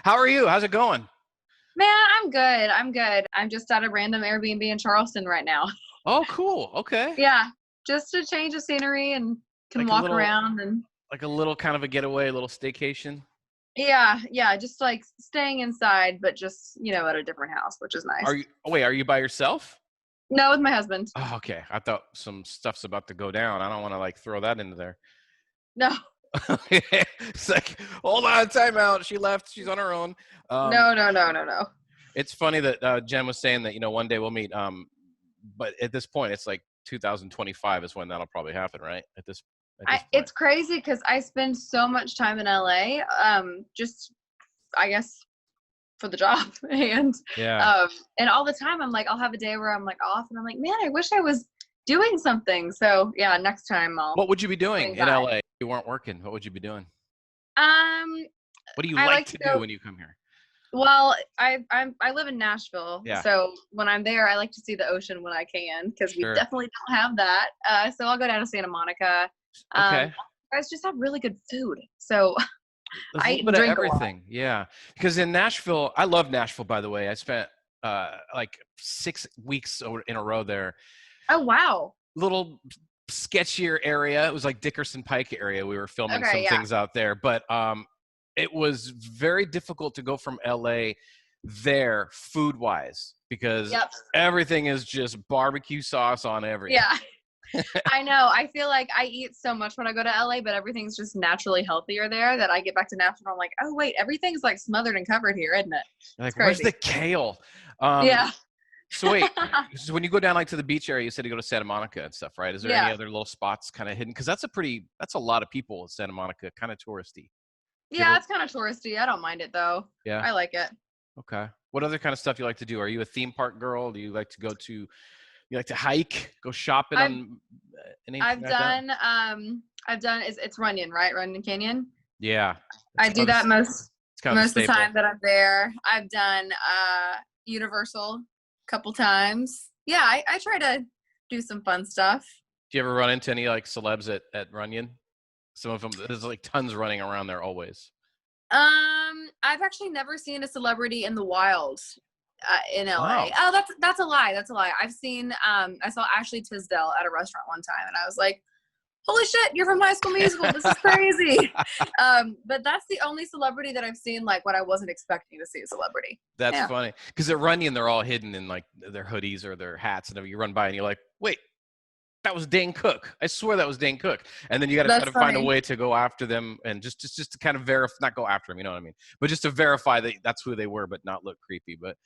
How are you? How's it going? Man, I'm good. I'm good. I'm just at a random Airbnb in Charleston right now. Oh, cool. Okay. Yeah, just to change the scenery and can Like a walk little, around and like a little kind of a getaway, a little staycation. yeah, just like staying inside, but just, at a different house, which is Are nice. you? Oh, wait, are you by yourself? No, with my husband. Oh, okay. I thought some stuff's about to go down. I don't want to like throw that into there. No, It's like, hold on, time out. She left. She's on her own. Um, no, no, no, no, no. it's funny that Jen was saying that one day we'll meet. But at this point, it's like 2025 is when that'll probably happen, right? At this point. It's crazy because I spend so much time in LA, just I guess for the job Yeah. and all the time I'm like I'll have a day where I'm like off and I'm like, man, I wish I was doing something. So yeah, next time I'll What would you be doing swing in by. LA if you weren't working? What would you be doing? Um, What do you I like like to to do go. when you come here? Well, I live in Nashville, Yeah. so when I'm there, I like to see the ocean when I can because we Sure. definitely don't have that. So I'll go down to Santa Monica. Okay. You guys just have really good food, so There's a I little eat bit and of drink a lot. everything. Yeah. Because in Nashville, I love Nashville, by the way. I spent like 6 weeks in a row there. Oh wow. Little sketchier area. It was like Dickerson Pike area. We were filming Okay, some yeah. things out there, but it was very difficult to go from LA there food wise because Yep. everything is just barbecue sauce on everything. Yeah. I know. I feel like I eat so much when I go to LA, but everything's just naturally healthier there that I get back to Nashville and I'm like, oh wait, everything's like smothered and covered here, isn't it? Like, It's where's the crazy. kale? Um, Yeah. so wait, so when you go down like to the beach area, you said you go to Santa Monica and stuff, right? Is there any Yeah. other little spots kind of hidden? Because that's a lot of people in Santa Monica, kind of touristy. Do you Yeah, ever? it's kind of touristy. I don't mind it though. Yeah. I like it. Okay. What other kind of stuff you like to do? Are you a theme park girl? Do you like to you like to hike, go shopping I've on anything I've like that? done it's Runyon, right? Runyon Canyon. Yeah. I It's do kind of that a most of the staple. time that I'm there. I've done Universal a couple times. Yeah, I try to do some fun stuff. Do you ever run into any like celebs at Runyon? Some of them, there's like tons running around there always. I've actually never seen a celebrity in the wild in LA. Wow. Oh, that's a lie. That's a lie. I saw Ashley Tisdale at a restaurant one time, and I was like, "Holy shit, you're from High School Musical! This is crazy." But that's the only celebrity that I've seen like what I wasn't expecting to see a celebrity. That's Yeah, funny because at Runyon they're all hidden in like their hoodies or their hats, and you run by and you're like, wait, that was Dane Cook. I swear that was Dane Cook. And then you got to try that's to find a funny. way to go after them and just to kind of verify, not go after them, you know what I mean? But just to verify that that's who they were, but not look creepy. But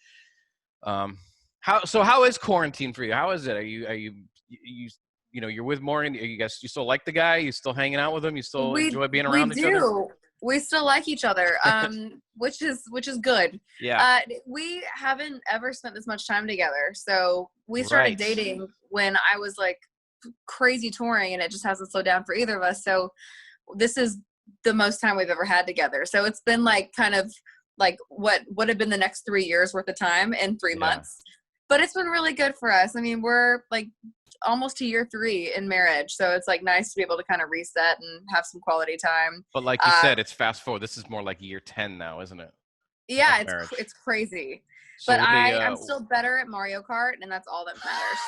how is quarantine for you? How is it? You're with Morgan. You still like the guy? You still hanging out with him? You still We enjoy being we around each other? do. We still like each other, which is good. Yeah. We haven't ever spent this much time together. So we started Right. dating when I was like crazy touring, and it just hasn't slowed down for either of us. So this is the most time we've ever had together. So it's been like kind of like what would have been the next 3 years worth of time in three Yeah. months. But it's been really good for us. I mean, we're like almost to year 3 in marriage, so it's like nice to be able to kind of reset and have some quality time. But like you Uh, said, it's fast forward. This is more like year 10 now, isn't it? Of yeah, marriage. it's crazy, So but what they I'm still better at Mario Kart, and that's all that matters.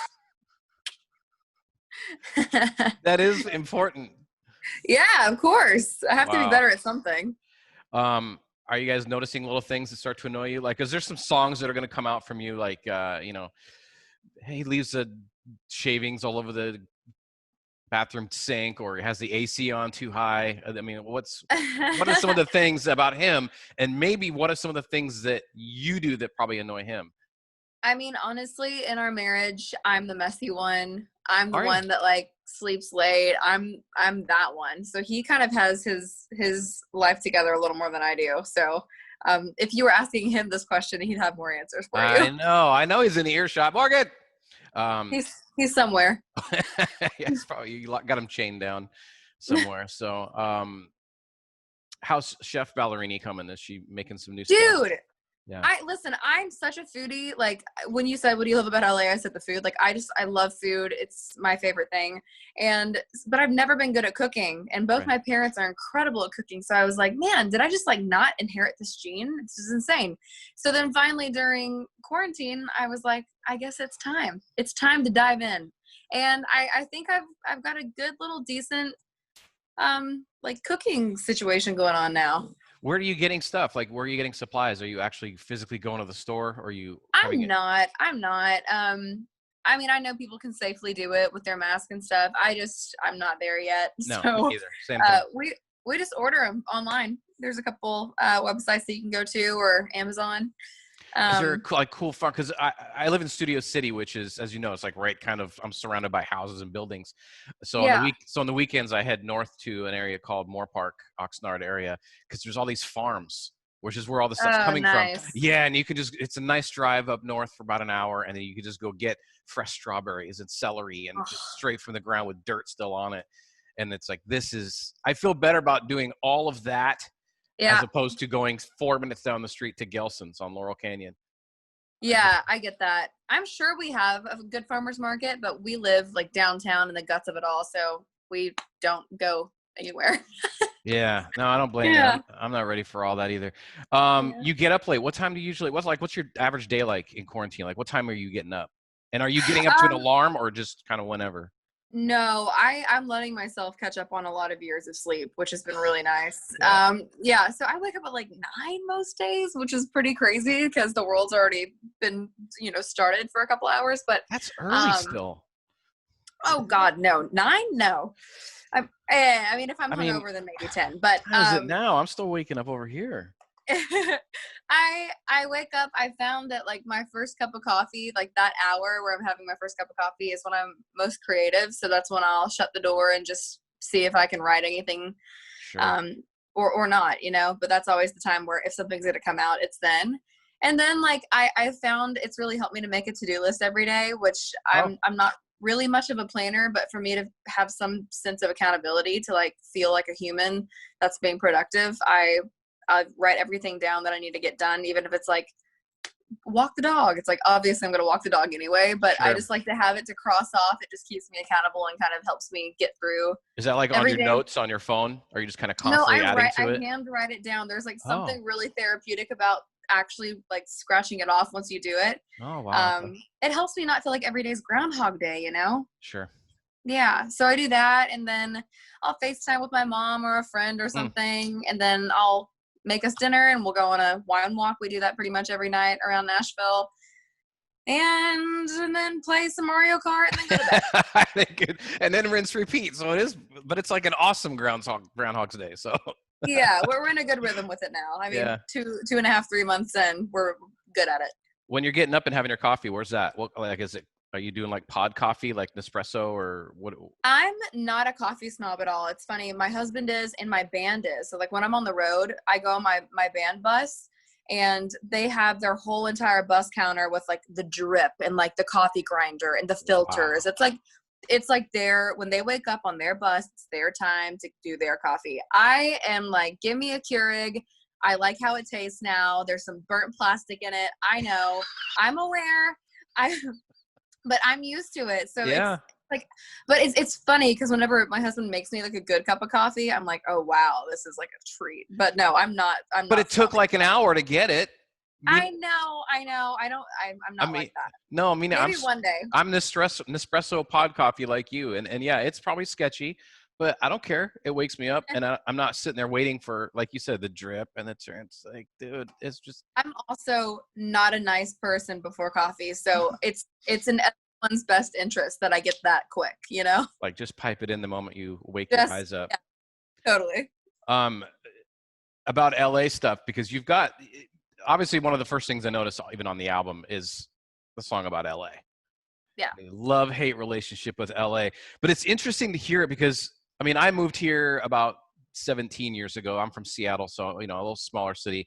that is important. Yeah, of course, I have to be Wow. better at something. Are you guys noticing little things that start to annoy you? Like, is there some songs that are going to come out from you? Like, hey, he leaves the shavings all over the bathroom sink, or has the AC on too high. I mean, what are some of the things about him, and maybe what are some of the things that you do that probably annoy him? I mean, honestly, in our marriage, I'm the messy one. I'm the Are you? one that like sleeps late. I'm that one. So he kind of has his life together a little more than I do. So if you were asking him this question, he'd have more answers for you. I know he's in the earshot. Morgan. Um, He's somewhere. yes, probably you got him chained down somewhere. So, how's Chef Ballerini coming? Is she making some new stuff? Dude, Yeah. Listen, I'm such a foodie. Like when you said, what do you love about LA? I said the food. Like I love food. It's my favorite thing. But I've never been good at cooking. And both Right. my parents are incredible at cooking. So I was like, man, did I just like not inherit this gene? This is insane. So then finally during quarantine, I was like, I guess it's time. It's time to dive in. And I think I've got a good little decent, like cooking situation going on now. Where are you getting stuff? Like, where are you getting supplies? Are you actually physically going to the store, or are you having I'm it? not. I'm not. I mean, I know people can safely do it with their mask and stuff. I'm not there yet. No, me So, neither. Same thing. we just order them online. There's a couple websites that you can go to, or Amazon. Is there Um, like cool fun? Because I live in Studio City, which is, as you know, it's like right kind of, I'm surrounded by houses and buildings. So yeah. on the weekends I head north to an area called Moore Park, Oxnard area, because there's all these farms, which is where all the stuff's Oh, coming from. nice. Yeah, and you can just, it's a nice drive up north for about an hour, and then you can just go get fresh strawberries and celery and just Oh, straight from the ground with dirt still on it. And it's like, I feel better about doing all of that as yeah. opposed to going 4 minutes down the street to Gelson's on Laurel Canyon. Yeah, I get that. I'm sure we have a good farmer's market, but we live like downtown in the guts of it all. So we don't go anywhere. Yeah, no, I don't blame you. Yeah. I'm not ready for all that either. Yeah. You get up late. What time do you usually? What's your average day like in quarantine? Like, what time are you getting up? And are you getting up to an Um, alarm or just kind of whenever? No, I'm letting myself catch up on a lot of years of sleep, which has been really nice. Yeah, Yeah, so I wake up at like 9 most days, which is pretty crazy because the world's already been, started for a couple hours. But that's early um, still. oh God, no, 9, no. I mean, if I'm I mean, hungover, then maybe 10. But how is it now? I'm still waking up over here. I wake up, I found that like my first cup of coffee, like that hour where I'm having my first cup of coffee is when I'm most creative. So that's when I'll shut the door and just see if I can write anything, Sure. um or not, but that's always the time where if something's going to come out, it's then. And then like I found it's really helped me to make a to-do list every day, which Oh, I'm not really much of a planner, but for me to have some sense of accountability to like feel like a human that's being productive, I write everything down that I need to get done, even if it's like walk the dog. It's like obviously I'm going to walk the dog anyway, but I sure. just like to have it to cross off. It just keeps me accountable and kind of helps me get through Is that like on every your day. notes on your phone? Or are you just kind of No, constantly adding to I it? hand write it down. There's like Oh, something really therapeutic about actually like scratching it off once you do it. oh, wow. It helps me not feel like every day's Groundhog Day. Sure. Yeah, so I do that, and then I'll FaceTime with my mom or a friend or Mm. something, and then I'll make us dinner, and we'll go on a wine walk. We do that pretty much every night around Nashville, and then play some Mario Kart, and then go to bed. I think and then rinse repeat. So it is, but it's like an awesome Groundhog's Day. So Yeah, we're in a good rhythm with it now. I mean, yeah. 2.5, 3 months in, we're good at it. When you're getting up and having your coffee, where's that? What, like, is it? Are you doing like pod coffee, like Nespresso, or what? I'm not a coffee snob at all. It's funny. My husband is and my band is. So like when I'm on the road, I go on my band bus and they have their whole entire bus counter with like the drip and like the coffee grinder and the filters. Wow. It's like their when they wake up on their bus, it's their time to do their coffee. I am like, give me a Keurig. I like how it tastes now. There's some burnt plastic in it. I know. I'm aware. I but I'm used to it. So it's Yeah. like, but it's funny because whenever my husband makes me like a good cup of coffee, I'm like, oh wow, this is like a treat. But no, I'm not. I'm But not it took snobbing. like an hour to get it. I know. I don't. I'm I not mean, like that. no, I mean, Maybe one day. I'm Nespresso pod coffee like you, and yeah, it's probably sketchy, but I don't care. It wakes me up, and I'm not sitting there waiting for, like you said, the drip and the turn. It's like, dude, it's just I'm also not a nice person before coffee, so it's in everyone's best interest that I get that quick. like just pipe it in the moment you wake your Just eyes up. yeah, totally. Um, about LA stuff, because you've got, obviously one of the first things I noticed even on the album is the song about LA. Yeah. Love-hate relationship with LA. But it's interesting to hear it because, I mean, I moved here about 17 years ago. I'm from Seattle, so, a little smaller city.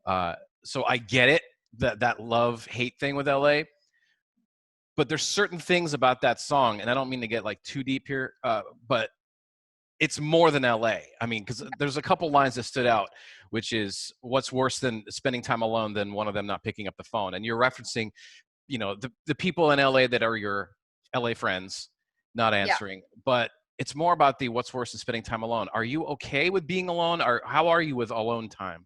So I get it, that love-hate thing with LA. But there's certain things about that song, and I don't mean to get like too deep here, but it's more than LA. I mean, because there's a couple lines that stood out, which is what's worse than spending time alone than one of them not picking up the phone. And you're referencing, the people in LA that are your LA friends not Yeah. answering, but it's more about the what's worse than spending time alone. Are you okay with being alone, or how are you with alone time?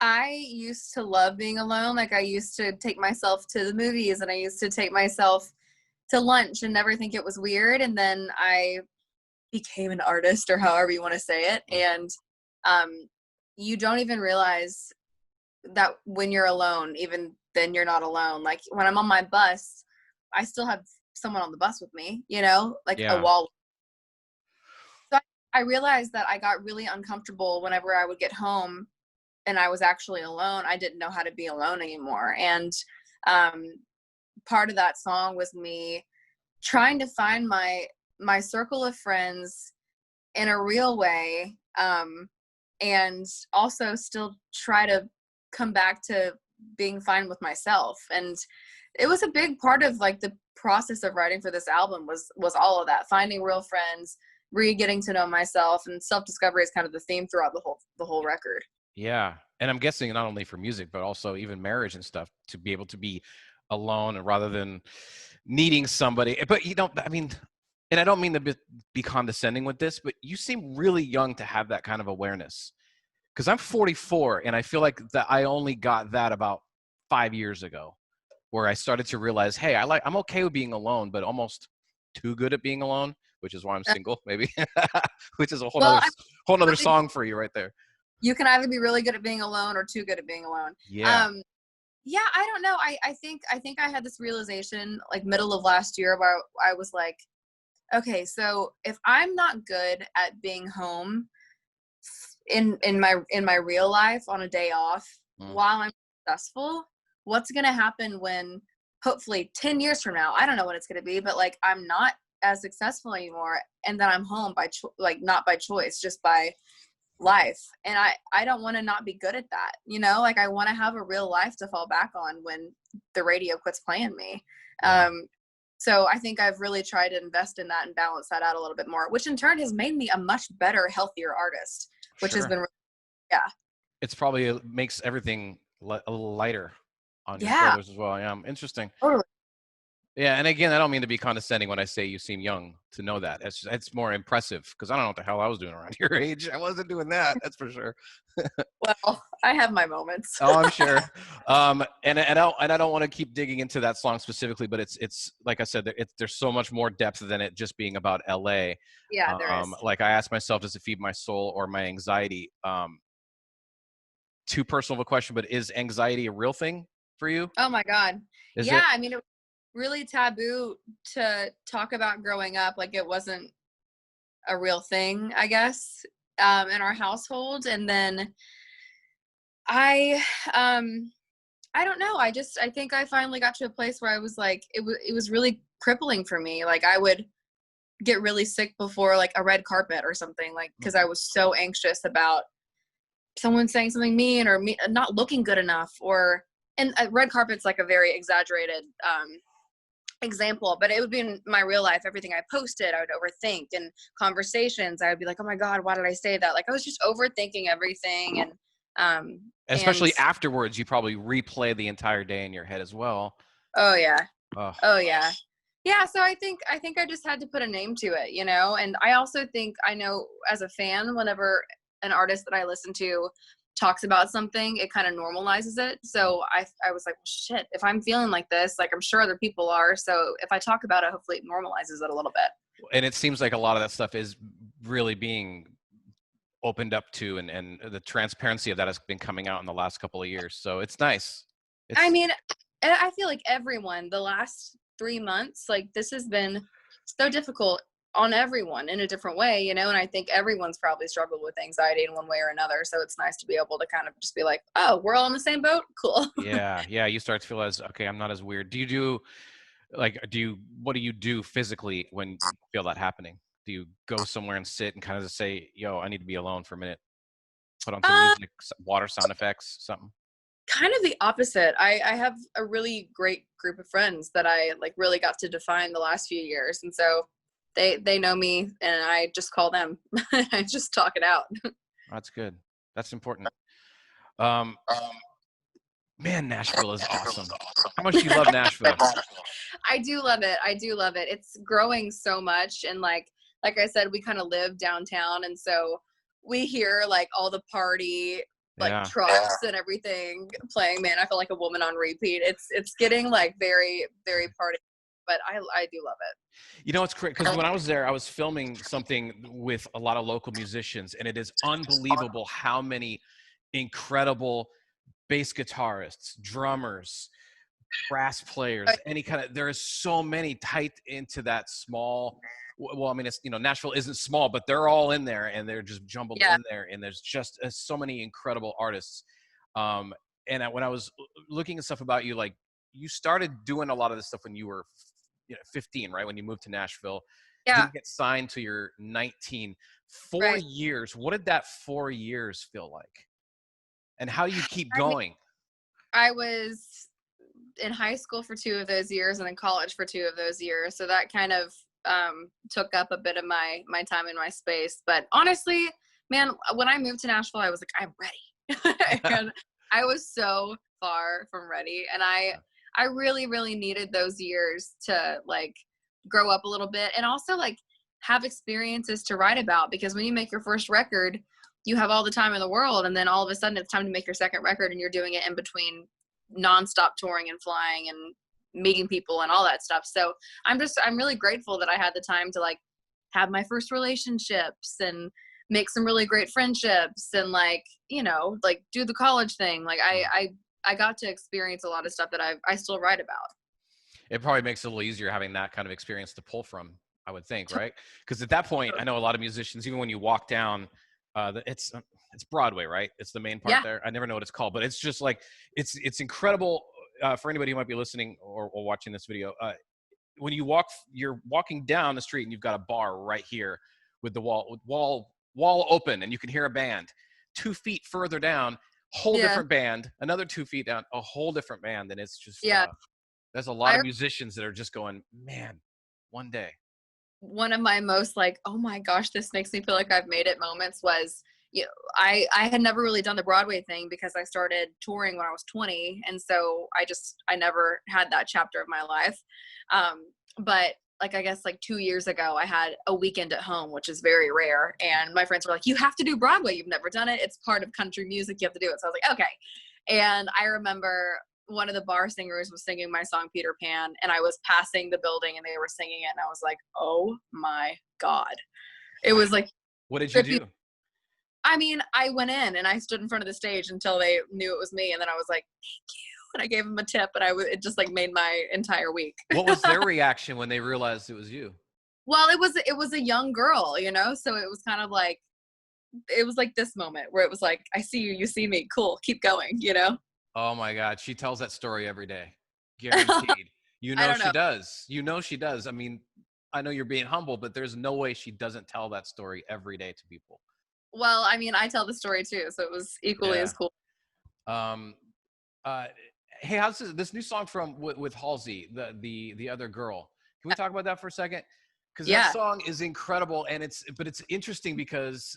I used to love being alone. Like I used to take myself to the movies and I used to take myself to lunch and never think it was weird. And then I became an artist, or however you want to say it. And um, you don't even realize that when you're alone, even then you're not alone. Like when I'm on my bus, I still have someone on the bus with me, like a Yeah. wall. So I realized that I got really uncomfortable whenever I would get home and I was actually alone. I didn't know how to be alone anymore. And um, part of that song was me trying to find my circle of friends in a real way, and also still try to come back to being fine with myself. And it was a big part of like the process of writing for this album was all of that, finding real friends, getting to know myself, and self-discovery is kind of the theme throughout the whole record. Yeah. And I'm guessing not only for music, but also even marriage and stuff, to be able to be alone and rather than needing somebody. But I mean, and I don't mean to be condescending with this, but you seem really young to have that kind of awareness. Because I'm 44 and I feel like that I only got that about 5 years ago, where I started to realize, hey, I'm okay with being alone, but almost too good at being alone, which is why I'm single, maybe, which is a Well, whole nother really, song for you right there. you can either be really good at being alone or too good at being alone. Yeah. Yeah, I don't know. I think I had this realization like middle of last year where I was like, okay, so if I'm not good at being home in my real life on a day off Mm. while I'm successful, what's gonna happen when hopefully 10 years from now, I don't know what it's gonna be, but like I'm not as successful anymore, and then I'm home by like not by choice, just by life. And I don't want to not be good at that, like I want to have a real life to fall back on when the radio quits playing me. Yeah. So I think I've really tried to invest in that and balance that out a little bit more, which in turn has made me a much better, healthier artist, which has Sure. been yeah. It's probably makes everything a little lighter on your Yeah, shoulders as well. Yeah. Interesting. totally. Yeah, and again, I don't mean to be condescending when I say you seem young to know that. It's more impressive because I don't know what the hell I was doing around your age. I wasn't doing that, that's for sure. Well, I have my moments. Oh, I'm sure. And I don't want to keep digging into that song specifically, but it's like I said, there's so much more depth than it just being about LA. Yeah, there is. Like I asked myself, does it feed my soul or my anxiety? Too personal of a question, but is anxiety a real thing for you? Oh my God. Is Yeah, it? I mean, it was really taboo to talk about growing up. Like it wasn't a real thing, I guess, in our household. And then I, I don't know. I think I finally got to a place where I was like, it was really crippling for me. Like I would get really sick before like a red carpet or something, like, cause I was so anxious about someone saying something mean or me not looking good enough, and red carpet's like a very exaggerated, example, but it would be in my real life. Everything I posted, I would overthink, and conversations, I would be like, oh my God, why did I say that? Like I was just overthinking everything. And Especially afterwards, you probably replay the entire day in your head as well. oh yeah. Oh, Oh yeah. Yeah, so I think I just had to put a name to it, and I also think I know as a fan, whenever an artist that I listen to talks about something, it kind of normalizes it. So I was like, well, shit, if I'm feeling like this, like I'm sure other people are. So if I talk about it, hopefully it normalizes it a little bit. and it seems like a lot of that stuff is really being opened up to, and the transparency of that has been coming out in the last couple of years. So it's nice. I It's mean, I feel like everyone, the last 3 months, like this has been so difficult on everyone in a different way, and I think everyone's probably struggled with anxiety in one way or another. So it's nice to be able to kind of just be like, oh, we're all in the same boat. Cool. yeah. You start to feel as okay, I'm not as weird. What do you do physically when you feel that happening? Do you go somewhere and sit and kind of just say, yo, I need to be alone for a minute? Put on some Uh, music, water sound effects, something. Kind of the opposite. I have a really great group of friends that I like really got to define the last few years. And so they know me, and I just call them. I just talk it out. That's good. That's important. Um, Man, Nashville is awesome. How much do you love Nashville? I do love it. I do love it. It's growing so much, and like I said, we kind of live downtown, and so we hear like all the party like Yeah. trucks and everything playing. Man, I feel like a woman on repeat. It's getting like very very party, but I do love it. You know, it's crazy because when I was there, I was filming something with a lot of local musicians, and it is unbelievable how many incredible bass guitarists, drummers, brass players, any kind of, there is so many tied into that small, well, I mean, it's, you know, Nashville isn't small, but they're all in there and they're just jumbled in there. And there's just so many incredible artists. And when I was looking at stuff about you, like you started doing a lot of this stuff when you were 15, right? When you moved to Nashville, didn't get signed till you're 19. 4 years. What did that 4 years feel like? And how do you keep going? I was in high school for 2 of those years and in college for 2 of those years. So that kind of took up a bit of my time and my space. But honestly, man, when I moved to Nashville, I was like, I'm ready. And I was so far from ready. And I really, really needed those years to like grow up a little bit and also like have experiences to write about, because when you make your first record, you have all the time in the world, and then all of a sudden it's time to make your second record, and you're doing it in between nonstop touring and flying and meeting people and all that stuff. So I'm really grateful that I had the time to like have my first relationships and make some really great friendships and like, you know, like do the college thing. Like I got to experience a lot of stuff that I still write about. It probably makes it a little easier having that kind of experience to pull from, I would think, right? Because at that point, I know a lot of musicians, even when you walk down, it's Broadway, right? It's the main part there. I never know what it's called, but it's just like, it's incredible for anybody who might be listening or watching this video. When you're walking down the street and you've got a bar right here with the wall open, and you can hear a band. 2 feet further down, whole different band. Another 2 feet down, a whole different band. And it's just there's a lot of musicians that are just going, man, one day. One of my most like, oh my gosh, this makes me feel like I've made it moments was, you know, I had never really done the Broadway thing because I started touring when I was 20. And so I never had that chapter of my life. But like, I guess like 2 years ago, I had a weekend at home, which is very rare. And my friends were like, you have to do Broadway. You've never done it. It's part of country music. You have to do it. So I was like, okay. And I remember one of the bar singers was singing my song Peter Pan, and I was passing the building and they were singing it, and I was like, oh my God. It was like, what did you do? I mean, I went in and I stood in front of the stage until they knew it was me, and then I was like, thank you, and I gave them a tip, and it just like made my entire week. What was their reaction when they realized it was you? Well, it was a young girl, you know, so it was kind of like, it was like this moment where it was like, I see you, you see me, cool, keep going, you know. Oh my God. She tells that story every day. Guaranteed. You know she does. You know she does. I mean, I know you're being humble, but there's no way she doesn't tell that story every day to people. Well, I mean, I tell the story too, so it was equally as cool. Hey, how's this new song from with Halsey, the other girl? Can we talk about that for a second? Because that song is incredible, and it's interesting because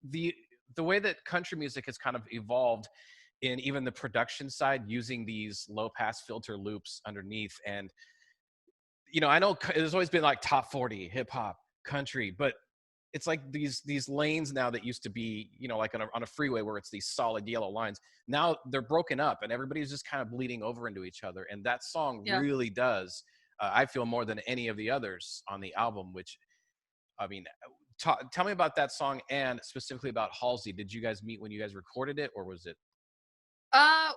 the way that country music has kind of evolved in even the production side, using these low pass filter loops underneath. And, you know, I know there's always been like top 40 hip hop country, but it's like these lanes now that used to be, you know, like on a freeway where it's these solid yellow lines. Now they're broken up and everybody's just kind of bleeding over into each other. And that song really does, I feel, more than any of the others on the album, which, I mean, tell me about that song and specifically about Halsey. Did you guys meet when you guys recorded it, or was it?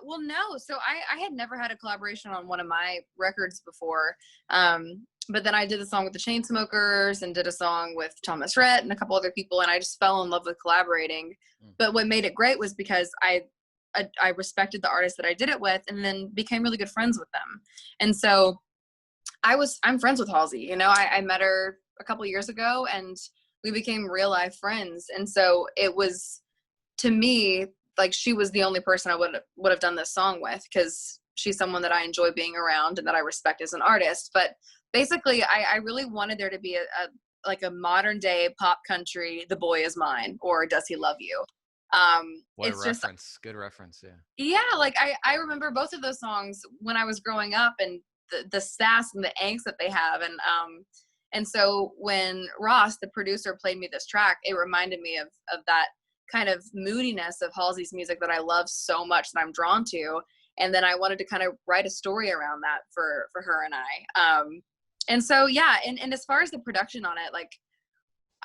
Well, no. So I had never had a collaboration on one of my records before. But then I did a song with the Chainsmokers and did a song with Thomas Rhett and a couple other people, and I just fell in love with collaborating. But what made it great was because I respected the artist that I did it with, and then became really good friends with them. And so I'm friends with Halsey. You know, I met her a couple years ago, and we became real life friends. And so it was, to me, like she was the only person I would have done this song with, because she's someone that I enjoy being around and that I respect as an artist. But basically I really wanted there to be a like a modern day pop country The Boy Is Mine or Does He Love You. What a It's just, reference. Good reference. Yeah. yeah, like I remember both of those songs when I was growing up, and the sass and the angst that they have, and so when Ross, the producer, played me this track, it reminded me of that kind of moodiness of Halsey's music that I love so much, that I'm drawn to. And then I wanted to kind of write a story around that for her and I. And so yeah, and as far as the production on it, like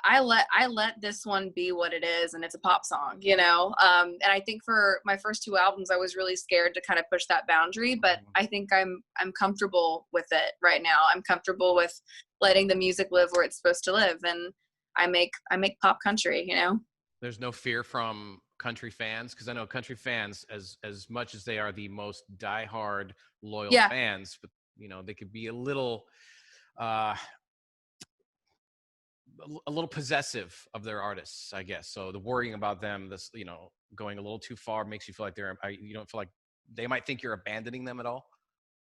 I let this one be what it is, and it's a pop song, you know. And I think for my first two albums, I was really scared to kind of push that boundary, but I think I'm comfortable with it right now. I'm comfortable with letting the music live where it's supposed to live, and I make pop country, you know. There's no fear from country fans, because I know country fans, as much as they are the most diehard loyal Yeah. fans, but you know they could be a little possessive of their artists, I guess. So the worrying about them, this, you know, going a little too far makes you feel like you don't feel like they might think you're abandoning them at all.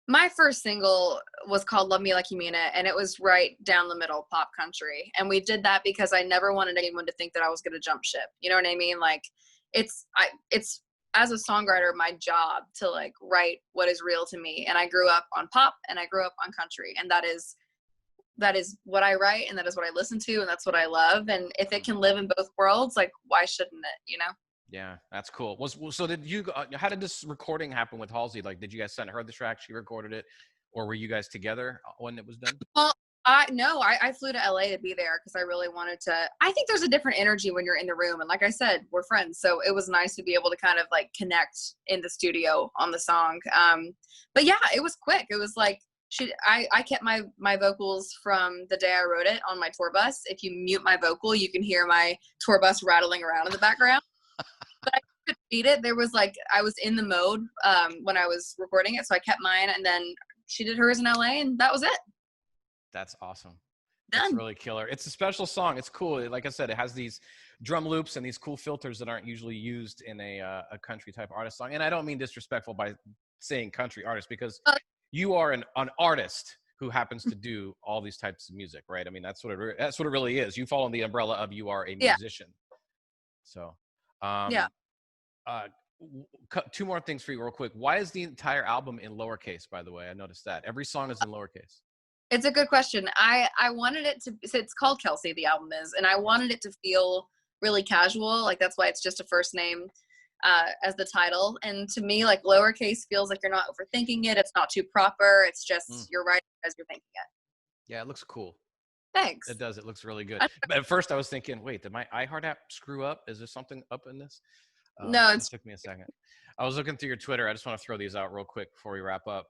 My first single was called Love Me Like You Mean It, and it was right down the middle pop country. And we did that because I never wanted anyone to think that I was going to jump ship. You know what I mean? Like it's as a songwriter, my job to like write what is real to me. And I grew up on pop and I grew up on country, and that is what I write, and that is what I listen to, and that's what I love. And if it can live in both worlds, like why shouldn't it, you know? Yeah, that's cool. So did you? How did this recording happen with Halsey? Like, did you guys send her the track? She recorded it, or were you guys together when it was done? Well, I flew to LA to be there because I really wanted to. I think there's a different energy when you're in the room, and like I said, we're friends, so it was nice to be able to kind of like connect in the studio on the song. But yeah, it was quick. It was like I kept my vocals from the day I wrote it on my tour bus. If you mute my vocal, you can hear my tour bus rattling around in the background. But I could beat it. There was like, I was in the mode when I was recording it, so I kept mine, and then she did hers in LA, and that was it. That's awesome. Done. That's really killer. It's a special song. It's cool. Like I said, it has these drum loops and these cool filters that aren't usually used in a country type artist song. And I don't mean disrespectful by saying country artist, because you are an artist who happens to do all these types of music, right? I mean, that's what it really is. You fall in the umbrella of you are a musician. So, yeah. Two more things for you real quick. Why is the entire album in lowercase, by the way? I noticed that. Every song is in lowercase. It's a good question. I wanted it to, so it's called Kelsey, the album is, and I wanted it to feel really casual. Like that's why it's just a first name as the title. And to me, like lowercase feels like you're not overthinking it. It's not too proper. It's just you're writing as you're thinking it. Yeah, it looks cool. Thanks. It does. It looks really good. But at first I was thinking, wait, did my iHeart app screw up? Is there something up in this? No, it took me a second. I was looking through your Twitter. I just want to throw these out real quick before we wrap up.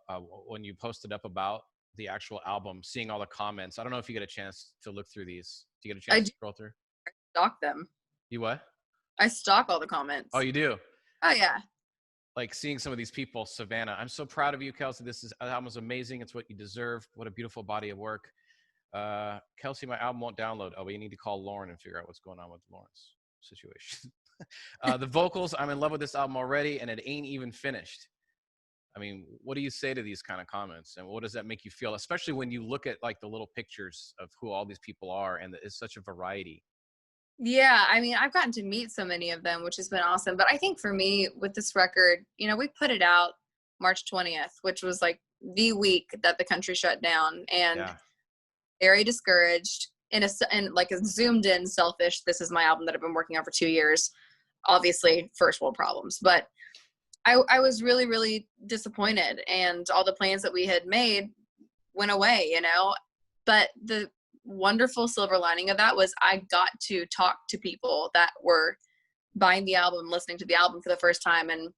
When you posted up about the actual album, seeing all the comments, I don't know if you get a chance to look through these. Do you get a chance to scroll through? I stalk them. You what? I stalk all the comments. Oh, you do? Oh, yeah. Like seeing some of these people. Savannah, I'm so proud of you, Kelsey. This album is amazing. It's what you deserve. What a beautiful body of work. Kelsey, my album won't download. Oh, we need to call Lauren and figure out what's going on with Lauren's situation. The vocals, I'm in love with this album already, and it ain't even finished. I mean, what do you say to these kind of comments, and what does that make you feel, especially when you look at like the little pictures of who all these people are, and it's such a variety? Yeah, I mean, I've gotten to meet so many of them, which has been awesome. But I think for me with this record, you know, we put it out March 20th, which was like the week that the country shut down, and very discouraged in like a zoomed in selfish, this is my album that I've been working on for 2 years, obviously first world problems, but I was really, really disappointed, and all the plans that we had made went away, you know. But the wonderful silver lining of that was I got to talk to people that were buying the album, listening to the album for the first time. And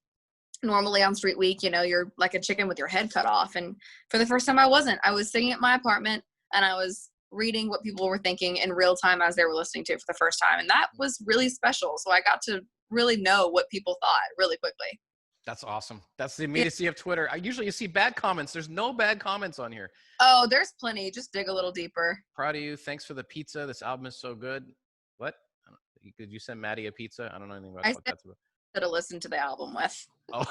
normally on Street Week, you know, you're like a chicken with your head cut off. And for the first time, I wasn't. I was sitting at my apartment and I was reading what people were thinking in real time as they were listening to it for the first time. And that was really special. So I got to really know what people thought really quickly. That's awesome. That's the immediacy of Twitter. Usually you see bad comments. There's no bad comments on here. Oh, there's plenty. Just dig a little deeper. Proud of you. Thanks for the pizza. This album is so good. What? Did you send Maddie a pizza? I don't know anything about what that's about. To listen to the album with. Oh,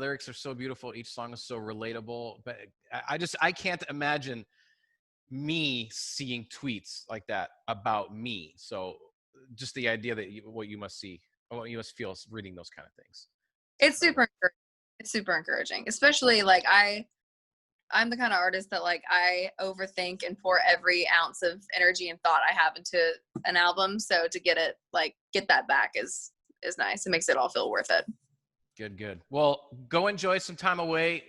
lyrics are so beautiful. Each song is so relatable. But I can't imagine me seeing tweets like that about me. So just the idea that what you must see, or what you must feel reading those kind of things. It's super encouraging. It's super encouraging, especially like I'm the kind of artist that like I overthink and pour every ounce of energy and thought I have into an album. So to get that back is nice. It makes it all feel worth it. Good. Well, go enjoy some time away.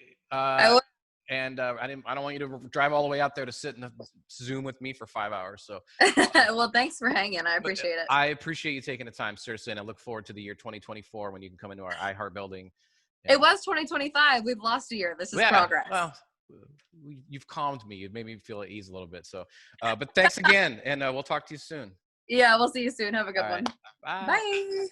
And I don't want you to drive all the way out there to sit in the Zoom with me for 5 hours. So, well, thanks for hanging. I appreciate it. I appreciate you taking the time, seriously, and I look forward to the year 2024 when you can come into our iHeart building. It was 2025. We've lost a year. This is progress. Well, you've calmed me. You've made me feel at ease a little bit. So, but thanks again, and we'll talk to you soon. Yeah, we'll see you soon. Have a good one. Bye. Bye.